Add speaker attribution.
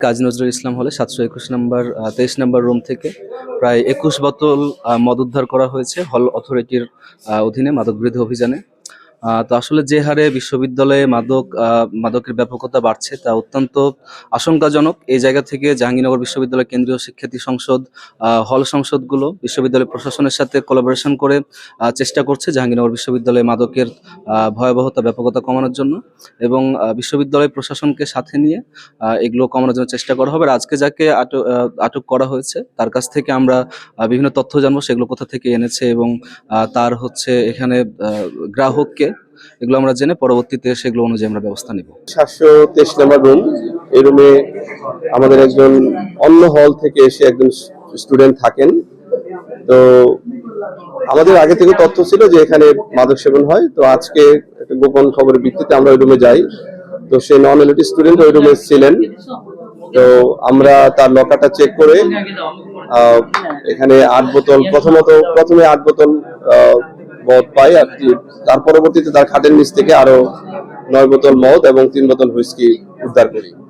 Speaker 1: কাজী নজরুল ইসলাম হলে ৭২১ নম্বর ২৩ নম্বর রুম থেকে প্রায় ২১ বোতল মদ উদ্ধার করা হয়েছে হল অথরিটির অধীনে মাদক বিরোধী অভিযানে। তো আসলে যে হারে বিশ্ববিদ্যালয়ে মাদকের ব্যাপকতা বাড়ছে তা অত্যন্ত আশঙ্কাজনক। এই জায়গা থেকে জাহাঙ্গীরনগর বিশ্ববিদ্যালয় কেন্দ্রীয় শিক্ষার্থী সংসদ, হল সংসদগুলো বিশ্ববিদ্যালয় প্রশাসনের সাথে কোলাবোরেশন করে চেষ্টা করছে জাহাঙ্গীরনগর বিশ্ববিদ্যালয়ে মাদকের ভয়াবহতা ব্যাপকতা কমানোর জন্য, এবং বিশ্ববিদ্যালয় প্রশাসনকে সাথে নিয়ে এগুলো কমানোর জন্য চেষ্টা করা হবে। আর আজকে যাকে আটক করা হয়েছে তার কাছ থেকে আমরা বিভিন্ন তথ্য জানবো, সেগুলো কোথা থেকে এনেছে এবং তার এখানে গ্রাহককে, এগুলো আমরা জেনে পরবর্তীতে সেগুলো অনুযায়ী আমরা ব্যবস্থা নিব।
Speaker 2: 723 নম্বর রুম, এই রুমে আমাদের একজন অন্য হল থেকে এসে একজন স্টুডেন্ট থাকেন। তো আমাদের আগে থেকে তথ্য ছিল যে এখানে মাদক সেবন হয়। তো আজকে একটা গোপন খবরের ভিত্তিতে আমরা ওই রুমে যাই। তো সে নন এলইডি স্টুডেন্ট ওই রুমে ছিলেন। তো আমরা তার লকারটা চেক করে এখানে 8 বোতল প্রথমে 8 বোতল মদ পাই, আর তার পরবর্তীতে তার খাটের নিচ থেকে আরো 9 বোতল মদ এবং 3 বোতল হুইস্কি উদ্ধার করি।